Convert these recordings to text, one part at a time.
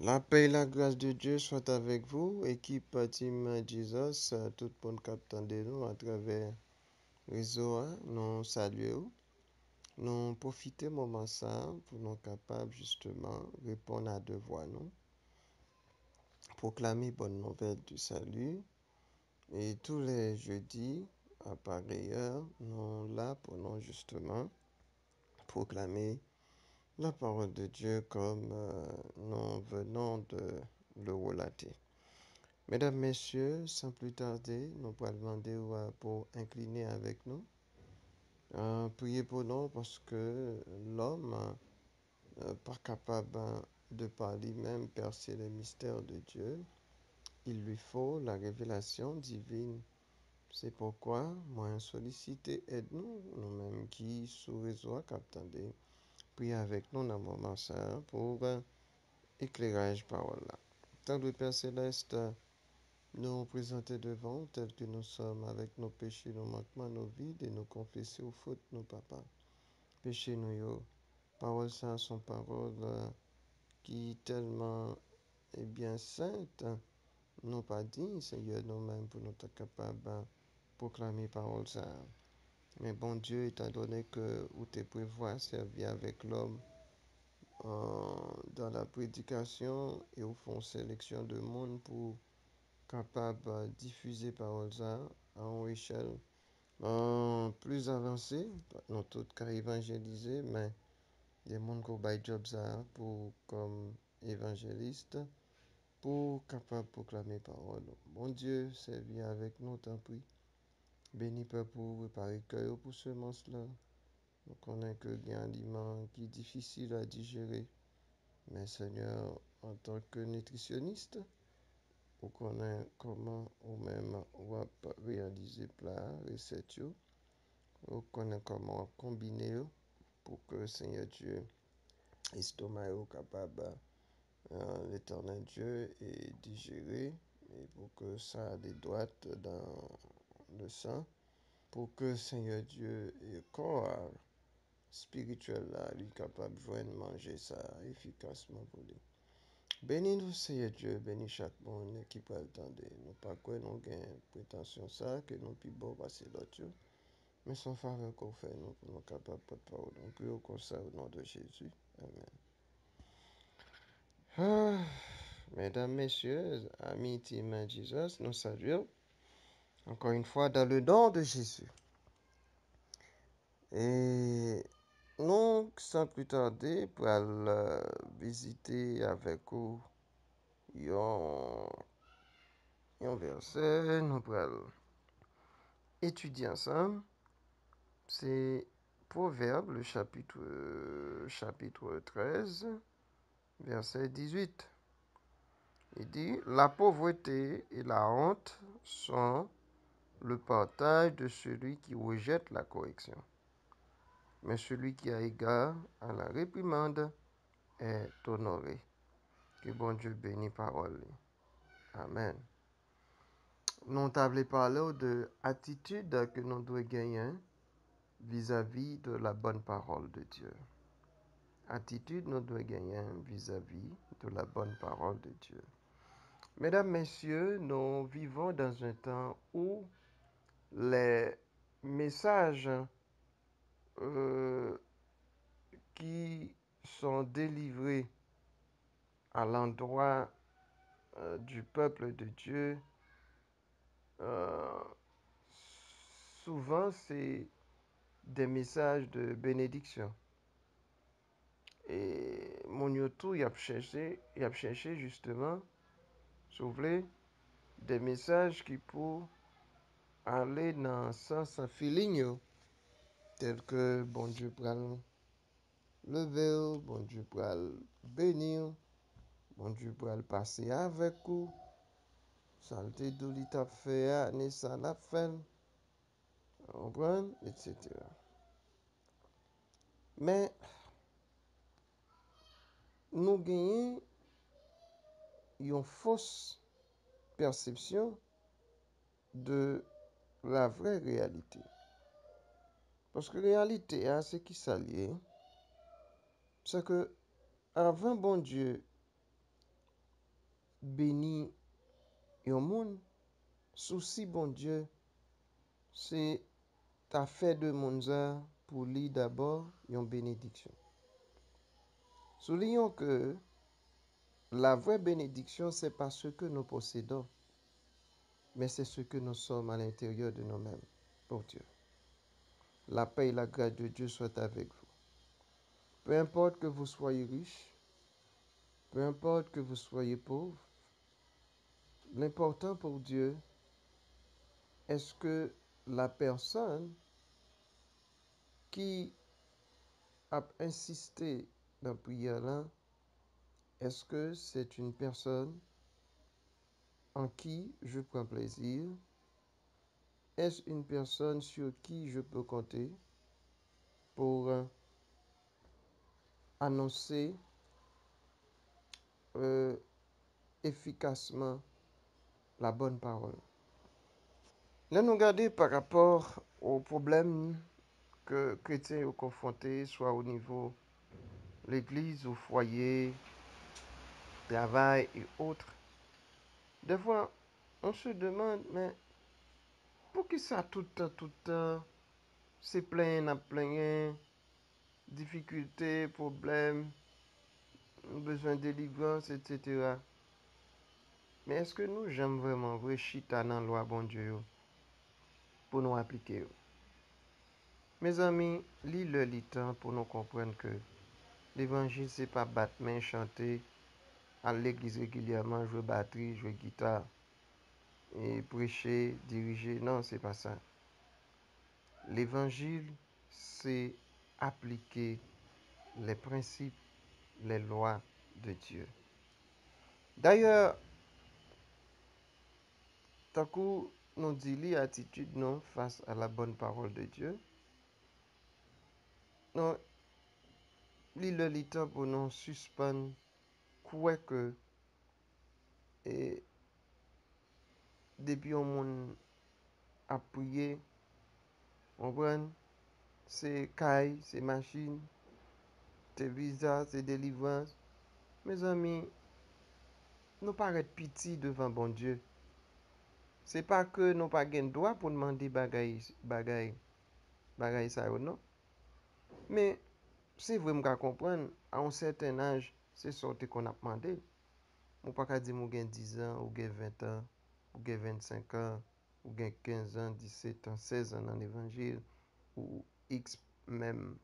La paix et la grâce de Dieu soient avec vous, équipe Team Jesus, tout le monde qui attendait nous à travers le réseau, nous saluons, nous profitons du moment ça pour nous capables justement répondre à devoir nous, proclamer bonne nouvelle du salut et tous les jeudis à pareille heure, nous là pour nous justement proclamer la parole de Dieu comme nous venons de le relater. Mesdames, Messieurs, sans plus tarder, nous allons demander pour incliner avec nous. Priez pour nous parce que l'homme n'est pas capable de par lui-même percer les mystères de Dieu. Il lui faut la révélation divine. C'est pourquoi, moi, solliciter aide-nous, nous-mêmes qui, sous réseau, captandez, priez avec nous dans le moment ça pour éclairage parole là. Tant de Père Céleste, nous présenter devant tel que nous sommes avec nos péchés, nos manquements, nos vides et nous confesser aux fautes, nos papas. Péché nous yo. Paroles ça sont paroles qui tellement est bien saintes. Nous pas dit, Seigneur, nous-mêmes pour nous être capables de proclamer paroles ça. Mais bon Dieu, étant donné que vous te prévoit servir avec l'homme dans la prédication et au fond sélection de monde pour capable de diffuser paroles ça à une échelle plus avancée, non tout cas évangéliser, mais il y a des gens qui ont job ça pour comme évangéliste pour capable de proclamer parole. Bon Dieu, servi avec nous, tant pis. Béni Père pour préparer cœur pour ce semence-là. Nous connaissons que il y a un aliment qui est difficile à digérer. Mais Seigneur, en tant que nutritionniste, vous connaissez comment ou même on va réaliser plat, recette, vous connaissez comment combiner pour que Seigneur Dieu, l'estomac est capable, l'éternel Dieu, et digérer, et pour que ça des droites dans le sang, pour que Seigneur Dieu et le corps spirituel là, lui capable de joindre manger ça efficacement pour lui. Bénis nous, Seigneur Dieu, bénis chaque monde qui peut attendre. Nous pas quoi nous gagnons prétention ça, que nous plus beau passer l'autre. Mais son faveur qu'on fait nous pour nous capables de parole. Nous prions comme ça au nom de Jésus. Amen. Mesdames, Messieurs, amis Team Jesus, nous saluons encore une fois dans le nom de Jésus. Et nous, sans plus tarder, pour aller visiter avec vous un verset, nous allons étudier ensemble. C'est Proverbe, le chapitre 13, verset 18. Il dit, la pauvreté et la honte sont le partage de celui qui rejette la correction. Mais celui qui a égard à la réprimande est honoré. Que bon Dieu bénisse parole. Amen. Nous avons parlé de l'attitude que nous devons gagner vis-à-vis de la bonne parole de Dieu. Attitude nous devons gagner vis-à-vis de la bonne parole de Dieu. Mesdames, Messieurs, nous vivons dans un temps où les messages qui sont délivrés à l'endroit du peuple de Dieu, euh, souvent c'est des messages de bénédiction. Et mon youtube, il a cherché justement, si vous voulez, des messages qui pour aller dans le sens feeling, tel que bon Dieu pral lever, bon Dieu pral bénir, bon Dieu pral passer avec vous, saleté de l'état fait, ne ça la fait, etc. Mais nous gagnons une fausse perception de la vraie réalité. Parce que la réalité, c'est qui s'allie, c'est que avant bon Dieu béni yon moun, souci bon Dieu, c'est ta fait de moun za pour lui d'abord yon bénédiction. Soulignons que la vraie bénédiction, c'est pas ce que nous possédons, mais c'est ce que nous sommes à l'intérieur de nous-mêmes, pour Dieu. La paix et la grâce de Dieu soient avec vous. Peu importe que vous soyez riche, peu importe que vous soyez pauvre, l'important pour Dieu est-ce que la personne qui a insisté dans la prière là, est-ce que c'est une personne en qui je prends plaisir? Est-ce une personne sur qui je peux compter pour annoncer efficacement la bonne parole? Là, nous regardons par rapport aux problèmes que chrétiens sont confrontés, soit au niveau de l'église, au foyer, travail et autres. Des fois, on se demande, mais pour qui ça tout le temps, c'est plein à plein, difficultés, problèmes, besoin de délivrance, etc. Mais est-ce que nous j'aime vraiment vrai chita dans la loi bon Dieu pour nous appliquer? Mes amis, lis le temps pour nous comprendre que l'évangile, c'est pas battre main, chanter à l'église régulièrement, jouer batterie, jouer guitare et prêcher, diriger. Non, c'est pas ça. L'évangile, c'est appliquer les principes, les lois de Dieu. D'ailleurs, tant que nous disons l'attitude non face à la bonne parole de Dieu, nous lisons le temps pour nous suspendre quoi que et depuis on monde a prié, on prend c'est caille, c'est machine, c'est visa, c'est délivrance. Mes amis, nous paraît petit devant bon Dieu. C'est pas que nous pas gain droit pour demander bagay ça non. Mais c'est vrai m'ka comprendre à un certain âge, c'est sorti qu'on a demandé. On pas dire mon gain 10 ans ou gain 20 ans ou gain 25 ans ou gain 15 ans, 17 ans, 16 ans dans l'évangile ou X même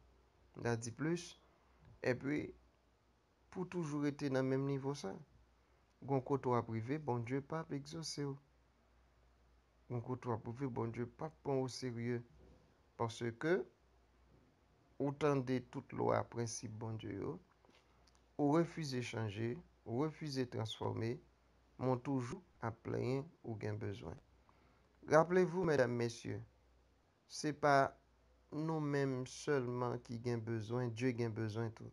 l'a dit plus et puis pour toujours être dans le même niveau ça. Gon côté privé, bon Dieu pas exaucer. Gon côté privé, bon Dieu pas prendre au sérieux parce que autant de toute loi principe bon Dieu ou refuser changer, ou refuser transformer, m'ont toujours à plein ou gain besoin. Rappelez-vous, mesdames, messieurs, c'est pas nous-mêmes seulement qui gain besoin, Dieu gain besoin tout.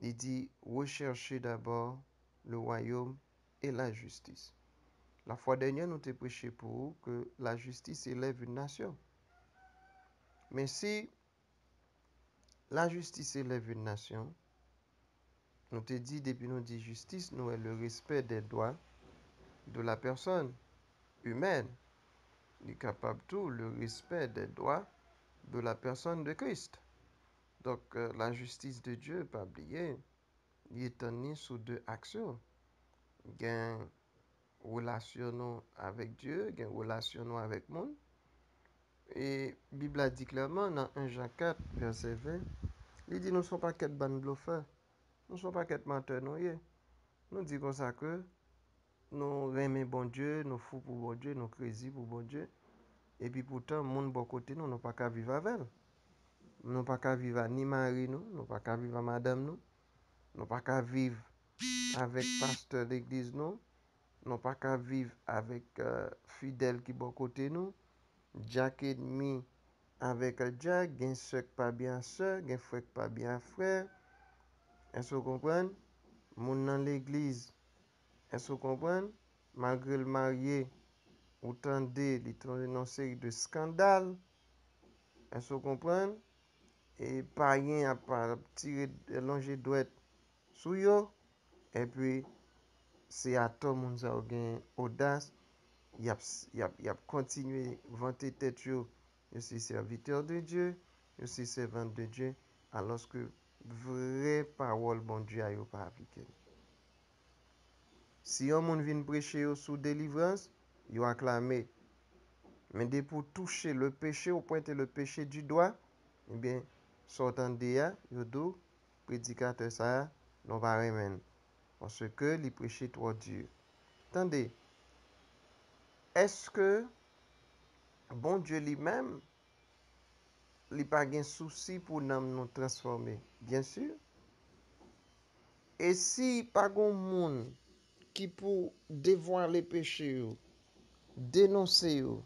Il dit, recherchez d'abord le royaume et la justice. La fois dernière, nous t'ai prêché pour vous que la justice élève une nation. Mais si la justice élève une nation, nous t'ai dit, depuis nous dit justice, nous est le respect des droits de la personne humaine. Il est capable tout le respect des droits de la personne de Christ. Donc, la justice de Dieu, pas oublier, il est tenu sous deux actions. Il y a une relation avec Dieu, il y a une relation avec le monde. Et la Bible a dit clairement dans 1 Jean 4, verset 20, il dit nous ne sommes pas qu'être ban bluffeurs, nous ne sommes pas qu'être menteurs. Nous disons comme ça que nous aimons bon Dieu, nous fous pour bon Dieu, nous crazy pour bon Dieu. Et puis pourtant, monde bon côté, nous n'avons pas qu'à vivre avec elle. Nous n'avons pas qu'à vivre ni mari, nous n'avons pas qu'à vivre madame, nous n'avons pas qu'à vivre avec pasteur d'église, nous n'avons pas qu'à vivre avec fidèle qui bon côté, nous. Jack ennemi avec Jack, gen soeur pas bien soeur, gen frère pas bien frère. Est-ce que vous comprenez? Moun dans l'église, est-ce que vous comprenez? Malgré le marié, autant il est dans une série de scandales. Est-ce que vous comprenez? Et païen a pas tiré longer douette sous yo. Et puis, c'est à tout moun sa ou gen audace, y a continué vanter tête yo, je suis serviteur de Dieu, je suis servante de Dieu, alors que vraie parole bon Dieu a yo pas appliqué. Si yon moun vin prêcher yo sous délivrance, yo acclamé. Mais dès pour toucher le péché ou pointer le péché du doigt, eh bien, sortant de ya, yo dou, prédicateur ça, non pas remen. Parce que li prêché trop dur. Attendez, est-ce que bon Dieu lui-même, li pas gen souci pour nous transformer? Bien sûr. Et si pas gon moun qui pour dévoiler péché yo, dénoncer yo,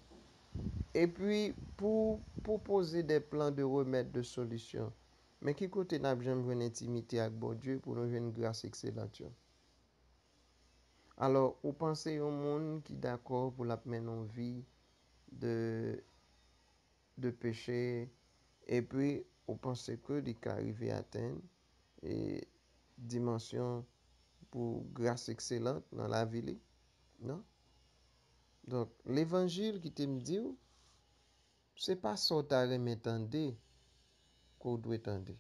et puis pour proposer des plans de remède, de solutions, mais qui côté n'a jamais une intimité avec bon Dieu pour nous une grâce excellente? Alors, vous pensez au monde qui est d'accord pour la mener en vie de, de péché, et puis vous pensez que les cas arriver à atteindre et dimension pour grâce excellente dans la vie, non? Donc, l'évangile qui te me dit, c'est pas ça que tu as qu'on doit attendre,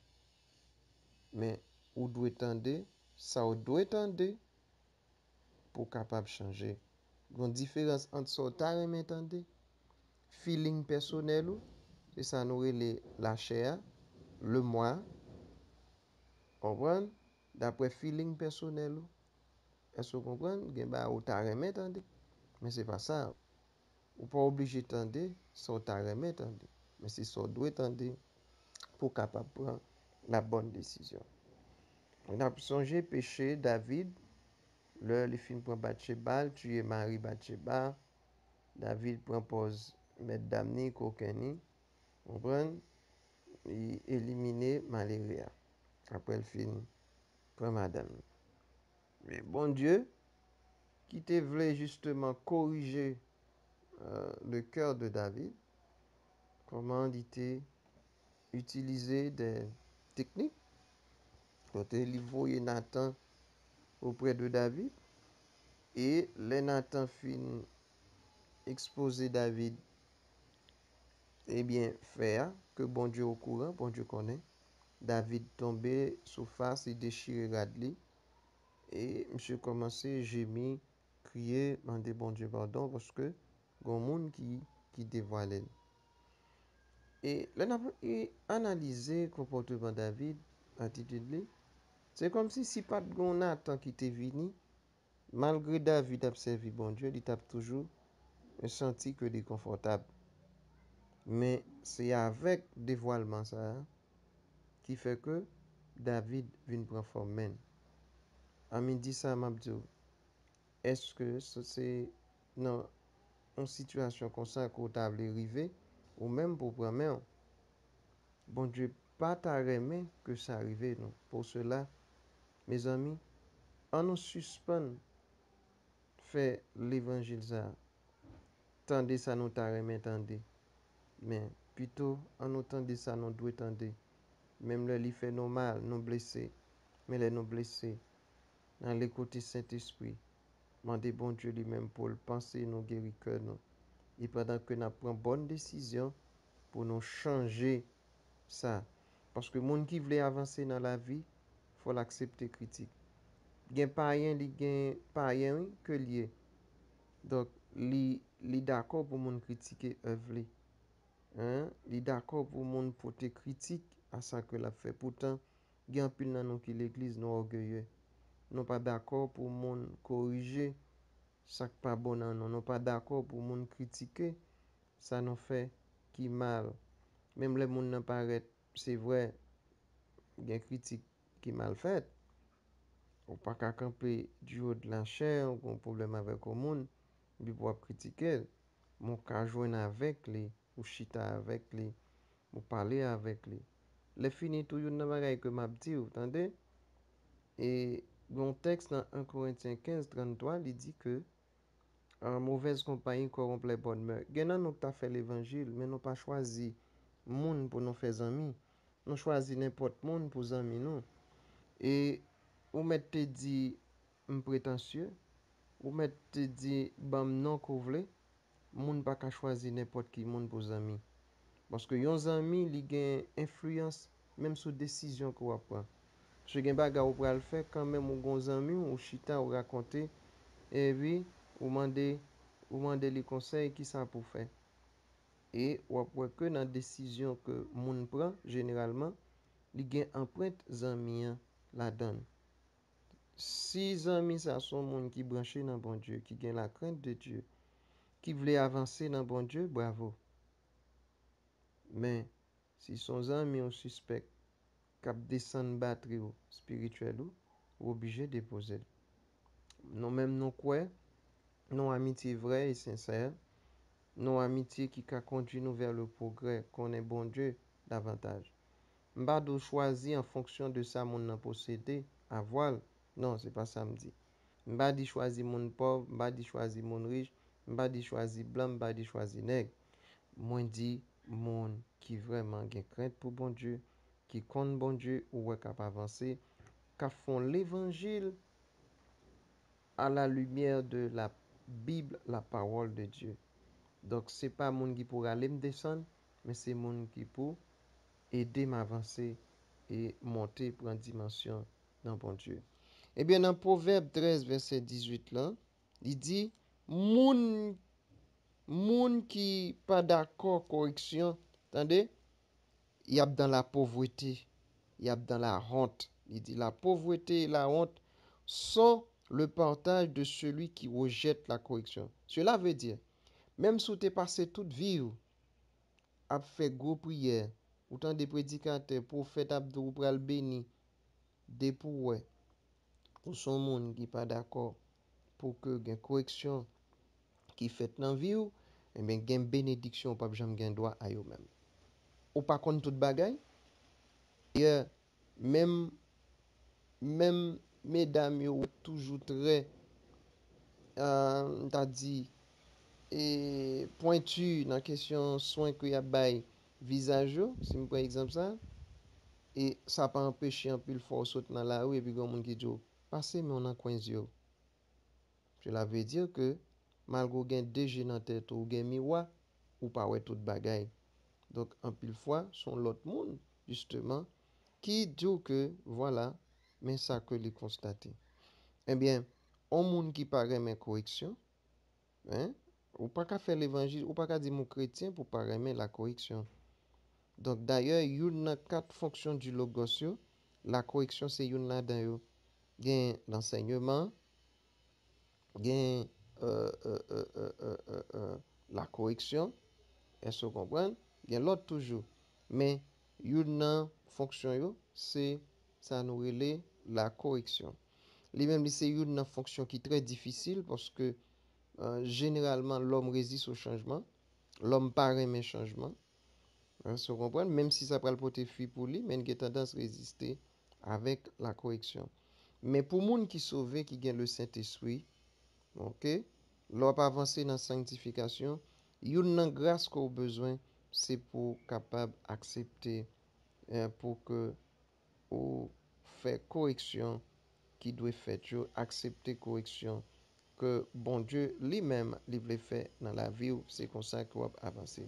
mais ou doit attendre, ça ou doit attendre pour capable changer. Il y a une différence entre ça que tu as attendre, feeling personnel, c'est ça nous la chair, le moi, comprendre? D'après feeling personnel, est-ce que vous comprenez? Il y a ou t'as attendre, mais c'est pas ça. Ou pas obligé d'attendre, ça t'as attendre, mais c'est ça doit attendre pour capable prendre la bonne décision. On a songé péché David, le film prend Bathsheba, tuer Marie Bathsheba, David propose mettre Damni, Kokeni, comprendre? Et éliminer Maléria. Après le film, prend madame. Mais bon Dieu, qui te voulait justement corriger le cœur de David, comment il était utiliser des techniques. Quand il voyait Nathan auprès de David, et les Nathan fin exposer David, eh bien, faire que bon Dieu au courant, bon Dieu connaît. David tombé sous face et déchiré Radli. Et monsieur commençait gémir, crier, demander bon Dieu pardon parce que il y a un monde qui dévoile. Et là, on a analysé le comportement de David, attitude. C'est comme si pas de Nathan qui était venu, malgré David a servi bon Dieu, il a toujours senti que il est confortable. Mais c'est avec dévoilement ça qui fait que David vient prendre forme. En me dit ça, m'a dit, est-ce que c'est dans une situation comme ça qu'on t'a arrivé ou même pour prendre bon Dieu pas t'a remis que ça arrive non. Pour cela, mes amis, on nous suspend faire l'évangile ça. Tendez ça nous t'a remis tendez. Mais plutôt en nous tendez ça nous doit tendez. Même le fait nous mal, nous blessés, mais les nous blessés dans les côtés Saint-Esprit. Mandez bon Dieu lui-même pour le penser, nous guérir cœur nous. Et pendant que nous prenons bonne décision pour nous changer ça. Parce que monde qui veut avancer dans la vie, faut l'accepter critique. Gen pa rien li gen pa rien que lié. Donc li d'accord pour moun critiquer œuvre li. Hein? Li d'accord pour moun porter critique à ça que l'a fait. Pourtant, gen pile nan nou ki l'église nous orgueilleux. Non pas d'accord pour moun corriger ça qui pas bon nan nou. Non pas d'accord pour moun critiquer ça nous fait qui mal. Même les moun nan paraît, c'est vrai, gen critique qui mal fait. Ou pas qu'à camper du haut de la chair, ou un problème avec le monde, puis pour critiquer, mon cas joindre avec lui, ou chita avec lui, ou parler avec lui. Les fini tout yon nan bagay que m'a dit, vous entendez? Et mon texte dans 1 Corinthiens 15, 33, il dit que en mauvaise compagnie corrompt les bonnes mœurs. Genan nous t'a fait l'évangile, mais nous pas choisi monde pour nous faire amis. Nous choisi n'importe monde pour amis nous. Et ou mettez dit prétentieux, ou mettre te dit bam non qu'on vle, moun pas qu'à choisir n'importe qui moun pour ami. Parce que yon ami li gen influence même sur décision qu'on va prendre. Je gen baga ou pral faire quand même ou gon ami ou chita ou raconter et puis ou mande les conseils qui ça pour faire. Et ou après que dans décision que moun prend généralement, li gen empreinte zanmi la donne. Si zanmi ça son moun qui branché dans bon Dieu, qui gen la crainte de Dieu, qui voulait avancer dans bon Dieu, bravo. Mais si son ami ou suspect cap descend batterie ou spirituel ou obligé de déposer. Non même non quoi, non amitié vraie et sincère, non amitié qui a conduit nous vers le progrès, qu'on est bon Dieu davantage. M'ba de choisir en fonction de ça mon nan possédé, à voile. Non, c'est pas ça me dit. M'ba di choisir mon pauvre, m'ba di choisir mon riche, m'ba di choisir blanc, m'ba di choisir nègre. Moi dit mon qui vraiment gen crainte pour bon Dieu, qui compte bon Dieu ou est capable avancer, qui font l'évangile à la lumière de la Bible, la parole de Dieu. Donc c'est pas mon qui pour aller me descendre, mais c'est mon qui pour aider m'avancer et monter pour une dimension dans bon Dieu. Eh bien, dans Proverbe 13, verset 18, là, il dit, moun, moun qui pas d'accord correction, attendez, il y a dans la pauvreté, il y a dans la honte. Il dit, la pauvreté et la honte sont le partage de celui qui rejette la correction. Cela veut dire, même si tu es passé toute vie à faire gros prières, autant des prédicateurs, prophètes, Abdou pral béni, des pour son monde qui pas d'accord pour que une correction qui fait dans vie ou et bien gain bénédiction pas jamais gain droit à eux même. Ou pas contre toute bagaille. Et même mesdames yo toujours très t'as dit et pointu dans question soin que y a bay visage si me prend exemple ça et ça pas empêcher un peu le fort saute dans la rue et puis gon monde qui dit passer mais on en coin yo. Cela veut dire que malgré gen DG dans tête ou gen miroir ou pas ouais toute bagaille. Donc en pile fois son l'autre monde justement qui dit que voilà mais ça que les constater. Eh bien, on monde qui paraît mes correction, hein, ou pas qu'à faire l'évangile, ou pas qu'à dire mon chrétien pour pas aimer la correction. Donc d'ailleurs, il y a 4 fonctions du logos, la correction c'est une là-dedans yo. Gen l'enseignement, gen la correction, est-ce que vous comprenez? Gen l'autre toujours. Mais une fonction yo, c'est ça nous relève la correction. Lui-même, c'est une fonction qui est très difficile parce que généralement l'homme résiste au changement. L'homme pas aimer changement. Vous comprenez? Même si ça peut le porter fuir pour lui, mais il a tendance à résister avec la correction. Mais pour les gens qui sont sauvés, qui gagnent le Saint-Esprit, ok, l'on pas avancer dans la sanctification, une grâce qu'on a besoin, c'est pour capable accepter, pour que ou faire correction qui doit faire, accepter correction que bon Dieu lui-même lui veut faire dans la vie, c'est comme ça qu'on va avancer.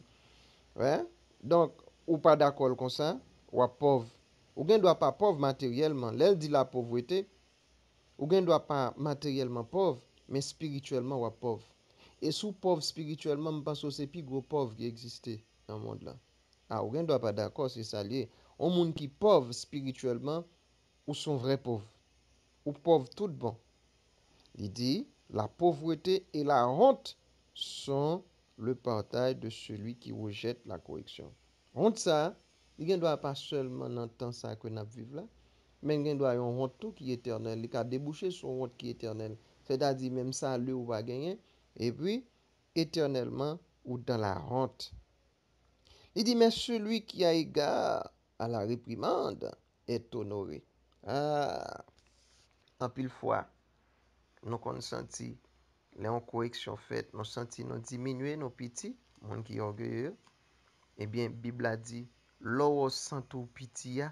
Ouais? Donc, ou pas d'accord comme ça, ou pauvre. Ou ne doit pas pauvre matériellement. L'elle dit la pauvreté, ou ne doit pas matériellement pauvre, mais spirituellement ou pauvre. Et sous pauvre spirituellement, je pense que c'est plus gros pauvre qui existe dans le monde là. Ah, ou ne doit pas d'accord, c'est ça lié. Un monde qui pauvre spirituellement, ou sont vrais pauvres. Ou pauvre tout bon. Il dit, la pauvreté et la honte sont le partage de celui qui rejette la correction. Honte ça, il ne doit pas seulement dans le temps ça que nous vivons là, mais il doit avoir une honte tout qui est éternelle. Il a débouché sur une honte qui est éternelle. C'est-à-dire même ça, le ou va gagner, et puis éternellement ou dans la honte. Il dit, mais celui qui a égard à la réprimande est honoré. Ah, en pile fois, nous avons senti les corrections faites, nous senti nous diminuer nos petits, monde qui est orgueilleux. Eh bien, Bible a dit, l'eau santo pitié,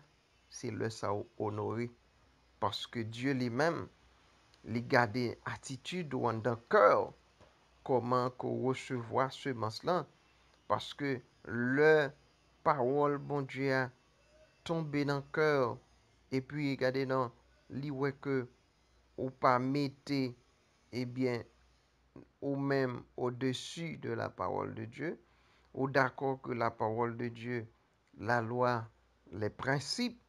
c'est le ça honoré. Parce que Dieu lui-même, li gade attitude ou an dan cœur, comment qu'on recevoir semence là, parce que le parole bon Dieu a tombé dans le cœur, et puis regardez non, li ouais que ou pas mettez, eh bien, ou même au-dessus de la parole de Dieu, ou d'accord que la parole de Dieu, la loi, les principes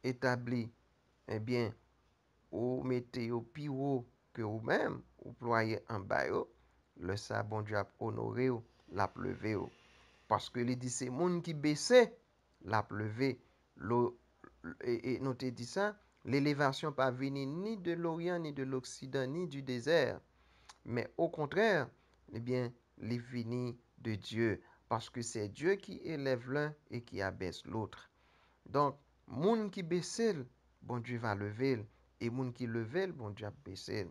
établis, eh bien, ou mettez au plus haut que vous-même, ou ployez en bas, le ça, bon Dieu a honoré, la pleuvé. Parce que les dit c'est monde qui baissait, la pleuvé. Et nous te dit ça, l'élévation pas venue ni de l'Orient, ni de l'Occident, ni du désert, mais au contraire, eh bien, les vini de Dieu. Parce que c'est Dieu qui élève l'un et qui abaisse l'autre. Donc, moun qui baisse, bon Dieu va lever. Et moun qui lever, bon Dieu va baisser.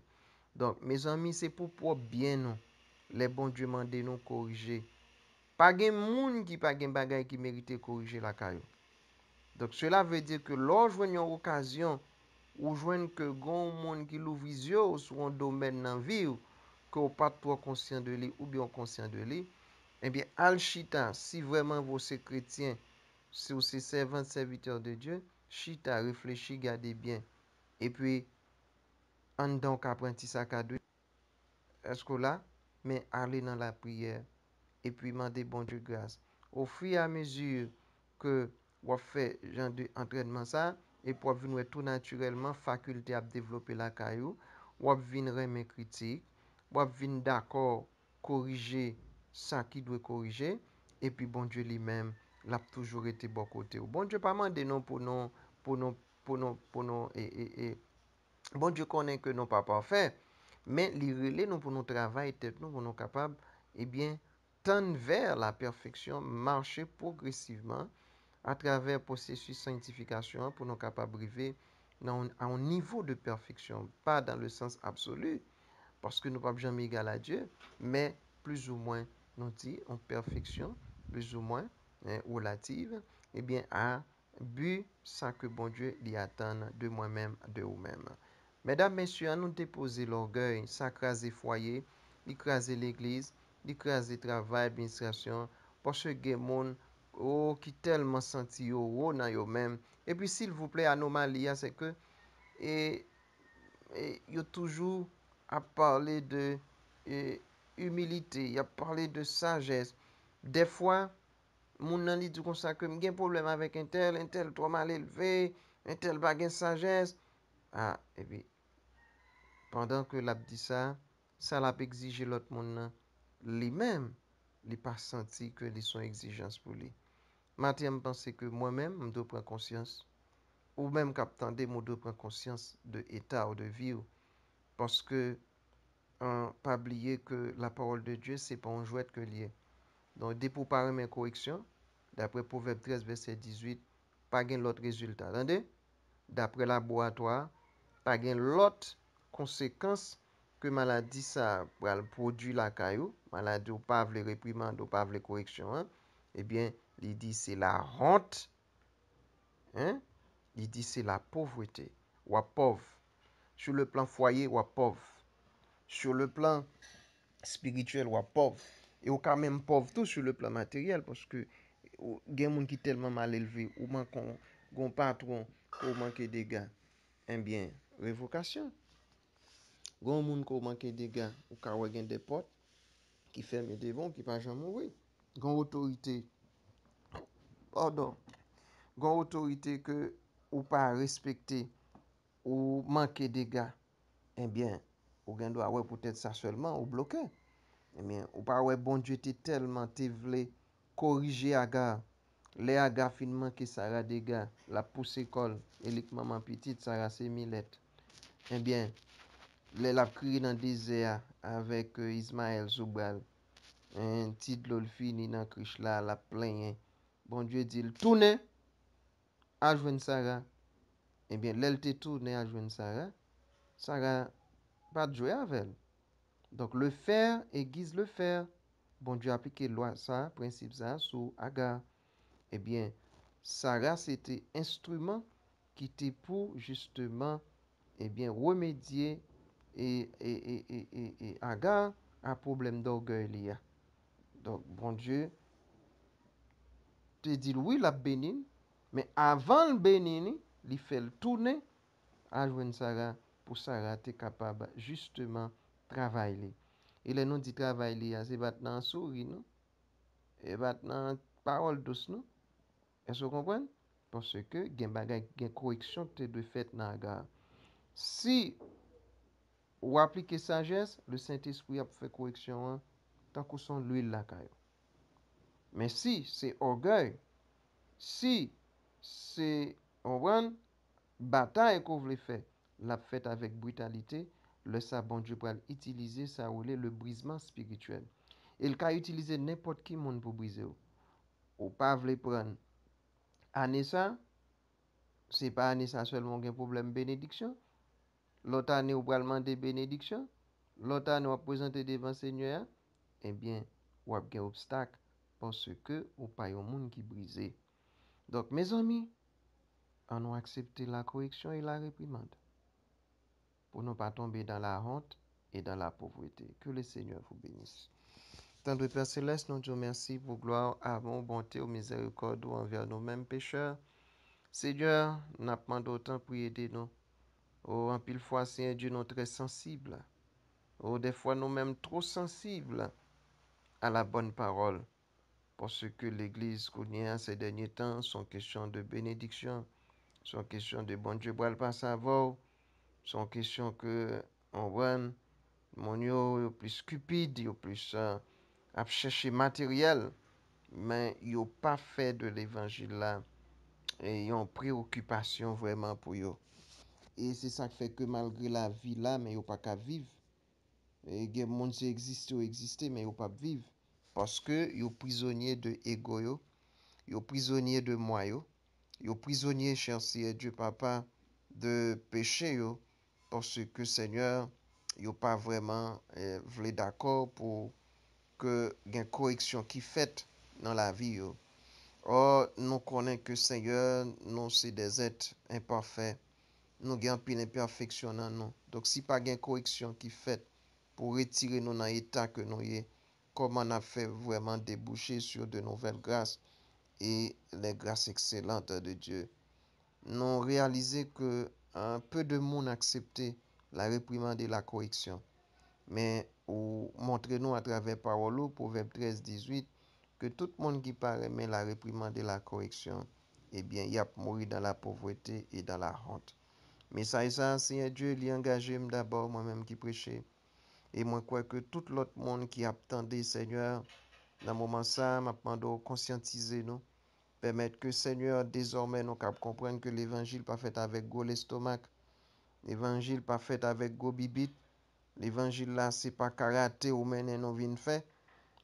Donc, mes amis, c'est pour bien nous. Les bon Dieu mandent nous corriger. Pas gen moun qui pas gen bagay qui mérite corriger la caillou. Donc, cela veut dire que lorsque une occasion ou joindre que gon moun qui l'ouvre visio sur un domaine dans vie que ou pas trop conscient de lui ou bien conscient de lui, eh bien, al chita, si vraiment vous êtes chrétien, si vous êtes servant, serviteur de Dieu, chita, réfléchis, gardez bien. Et puis, en donc apprenti ça cadre, est-ce que là, mais aller dans la prière, et puis demander bon Dieu grâce. Au fur et à mesure que vous faites genre d'entraînement ça, et pour venir tout naturellement, faculté à développer la caillou, vous venir remettre critique, vous venir d'accord, corriger ça qui doit corriger, et puis bon Dieu lui-même, l'a toujours été bon côté. Bon Dieu pas mandé non pour nous, pour nous, pour nous, bon Dieu connaît que nous pas parfaits, mais les relais nous pour nous travailler tête nous pour nous capables, eh bien, tendre vers la perfection, marcher progressivement à travers le processus de sanctification pour nous capables d'arriver à un niveau de perfection, pas dans le sens absolu, parce que nous ne sommes pas jamais égal à Dieu, mais plus ou moins, nous dit en perfection, plus ou moins relative, eh bien, à but ça que bon Dieu lui attend de moi-même, de vous-même. Mesdames, messieurs, à nous déposer l'orgueil, ça crase foyer, écraser l'église, écraser travail, administration, parce que des gens qui tellement senti yo dans yo même. Et puis, s'il vous plaît, anomalie, c'est que et, y a toujours à parler de humilité, il a parlé de sagesse. Des fois, mon nan li dit comme ça que j'ai un problème avec un tel trop mal élevé, un tel bagage sagesse. Ah, et puis, pendant que l'a dit ça, ça l'a exigé l'autre monde lui-même, il pas senti que les sont exigences pour lui. Maintenant, je pense que moi-même, je dois prendre conscience, ou même qu'attendez, je dois prendre conscience de l'état ou de vie, parce que pas oublier que la parole de Dieu, c'est pas un jouet que lié. Donc, dès pour parler mes corrections, d'après Proverbe 13, verset 18, pas gain l'autre résultat. Attendez? D'après laboratoire, pas gain l'autre conséquence que maladie ça produit la caillou, maladie ou pas les réprimandes ou pas les corrections, hein? Eh bien, il dit c'est la honte, hein? Il dit c'est la pauvreté, ou pauvre. Sur le plan foyer, ou pauvre. Sur le plan spirituel, ou pauvre. Et ou quand même pauvre tout sur le plan matériel, parce que il y a des gens qui sont tellement mal élevés, ou manquent un patron, ou manquent des gars. Eh bien, révocation. Gon moun ko manque des gars, ou ka wè gen des portes qui ferment des vents qui pas jamais mourir. Gon autorité, pardon, gon autorité que ou pas respecter ou manquer des gars. Eh bien, ou gen doit ouais peut-être ça seulement ou bloqué. Eh bien, ou pas ouais bon Dieu t'es tellement t'es vle corriger Agar. Les Agar finement que ça a des gars, la pousse école, et les maman petite ça a ses millettes. Eh bien, les la crié dans le désert avec Ismaël Zoubal. Un petit l'ol fini dans criche là, la plein. Bon Dieu dit, il tourne à joindre Sarah. Eh bien, l'elle te tourne à joindre Sarah. Sarah, pas de jouer avec elle. Donc, le faire aiguise le faire. Bon Dieu a appliqué loi ça, principe ça, sur Agar. Eh bien, Sarah, c'était instrument qui était pour justement, eh bien, remédier et Agar a problème d'orgueil lié. Donc, bon Dieu, te dit oui, la béni, mais avant le béni, il fait le tourner à joindre Sarah pour Sarah être capable justement travailler. Et les nous dit travailler, c'est maintenant souris, non? Et maintenant parole douce, non? Est-ce que vous comprenez? Parce que il y a une correction qui doit faite dans la gare. Si ou appliquer sagesse, le Saint-Esprit a fait correction hein, tant que son l'huile la caillou. Mais si c'est orgueil, si c'est on bataille qu'on veut faire, l'a fait avec brutalité, le sabon Dieu pour utiliser ça ou le brisement spirituel. Il peut utiliser n'importe qui monde pour briser. Ou pas veut prendre année ça, c'est pas année ça seulement un problème bénédiction. L'autre année, on va demander bénédiction. L'autre année, on va présenter devant le Seigneur. Eh bien, on a un obstacle parce que on pas un monde qui brisé. Donc, mes amis, on a accepté la correction et la réprimande pour ne pas tomber dans la honte et dans la pauvreté. Que le Seigneur vous bénisse. Tendre Père Céleste, nous te remercions pour gloire, amour, bonté ou miséricorde envers nous-mêmes pécheurs. Seigneur, nous demandons autant pour aider nous. Oh, en pile fois, Seigneur Dieu, nous sommes très sensibles. Oh, des fois, nous-mêmes trop sensibles à la bonne parole. Parce que l'Église qu'on a ces derniers temps sont questions de bénédiction, sont questions de bon Dieu pour le pas savoir, sont questions que on voit mon yo plus cupide, yo plus à chercher matériel, mais yo pas fait de l'évangile là et ils ont préoccupation vraiment pour yo. Et c'est ça qui fait que malgré la vie là, mais yo pas qu'à vivre. Et il y a des gens qui existent, mais ils ne peuvent pas vivre. Parce que ils sont prisonniers de l'ego, ils sont prisonniers de moi, ils sont prisonniers, cher Seigneur Dieu Papa, de péché. Parce que Seigneur, ils n'ont pas vraiment voulu d'accord pour que y ait une correction qui faite dans la vie. Or, nous connaissons que Seigneur, nous sommes des êtres imparfaits. Nous avons une imperfection dans nous. Donc, si pas une correction qui faite pour retirer nous dans l'état que nous sommes, comment on a fait vraiment déboucher sur de nouvelles grâces et les grâces excellentes de Dieu. Nous réalisons que un peu de monde accepté la réprimande et la correction. Mais montrez-nous à travers parole, Proverbe 13, 18, que tout le monde qui paraît mais la réprimande et la correction, eh bien, il a mouru dans la pauvreté et dans la honte. Mais ça, Seigneur Dieu, il engagé d'abord moi-même qui prêchais. Et moi, crois que tout l'autre monde qui attendait, Seigneur, dans le moment ça, m'a demandé conscientiser nous, permettre que, Seigneur, désormais, nous comprendre que l'évangile pas fait avec go l'estomac, l'évangile pas fait avec go bibit, l'évangile là, c'est pas karaté ou mener nous vin fait,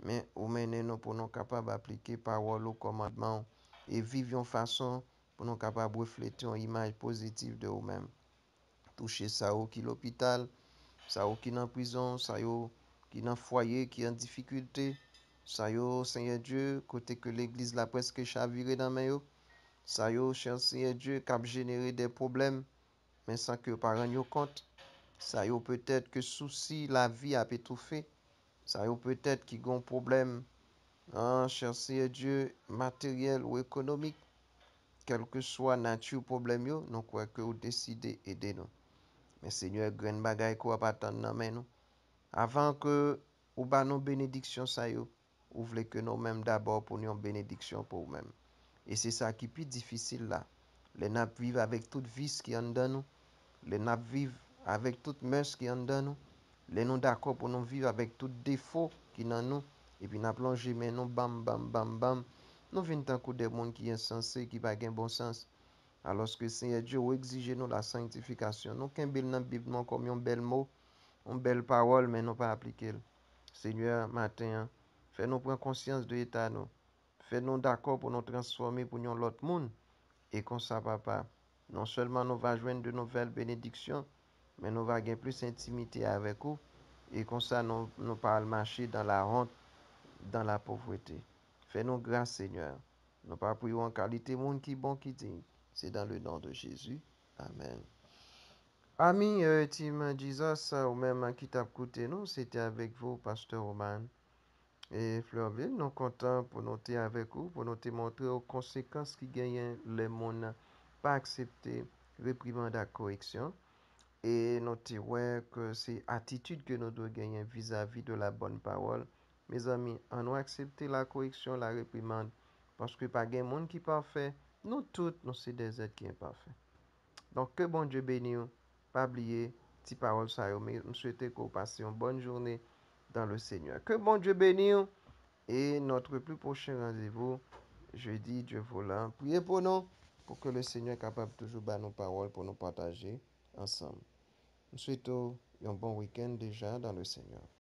mais ou mener nous pour nous capables d'appliquer parole au commandement et vivre en façon pour nous capables de refléter une image positive de nous-mêmes. Toucher ça ou qui l'hôpital, ça ou qui dans prison, ça ou qui dans foyer, qui en difficulté, ça yo Seigneur Dieu, côté que l'église la presque chaviré dans main yo, ça yo cher Seigneur Dieu cap générer des problèmes mais sans que pas rendre compte, ça yo peut-être que souci la vie a étouffé, ça yo peut-être qui gon problème cher Seigneur Dieu matériel ou économique, quel que soit nature problème yo, nous croit que vous décidez aider nous. Mais Seigneur, grain bagay ko pas attendre nan men nous. Avant que ou ba nos bénédiction ça yo, ou voulez que nous même d'abord pour nous bénédiction pour nous-mêmes. Et c'est ça qui est plus difficile là. Les nap vivre avec toute vice qui en dedans nous, les nap vivre avec toute mœurs qui en dedans nous, les nous d'accord pour nous vivre avec tout défaut qui dans nous et puis n'a plongé mais nous bam bam bam bam. Nous venons tant que des monde qui est insensé qui pas gain bon sens. Alors que Seigneur Dieu exige nous la sanctification. Nous qu'un bel dans la Bible comme un bel mot, une belle parole, mais non pas appliquer. Seigneur, matin, fais-nous prendre conscience de l'état nous. Fais-nous d'accord pour nous transformer pour nous l'autre monde. Et comme ça, papa, non seulement nous va joindre de nouvelles bénédictions, mais nous va gagner plus d'intimité avec vous. Et comme ça, nous pas marcher dans la honte, dans la pauvreté. Fais-nous grâce, Seigneur. Nous pas prions en qualité monde qui bon qui digne. C'est dans le nom de Jésus. Amen. Amis, Team Jesus, ou même qui t'a écouté, nous, c'était avec vous, Pasteur Roman et Fleurville. Nous comptons pour noter avec vous, pour nous te montrer aux conséquences qui gagnent les monde pas accepter réprimande à correction. Et nous te ouais que c'est attitude que nous devons gagner vis-à-vis de la bonne parole. Mes amis, on doit accepter la correction, la réprimande, parce que pas de monde qui est parfait. Nous tous, nous sommes des êtres qui sont imparfaits. Donc, que bon Dieu bénisse. Pas oublier, petite parole ça, mais nous souhaitons que vous passiez une bonne journée dans le Seigneur. Que bon Dieu bénisse. Et notre plus prochain rendez-vous, jeudi, Dieu voulant. Priez pour nous, pour que le Seigneur soit capable toujours de nos paroles pour nous partager ensemble. Nous souhaitons un bon week-end déjà dans le Seigneur.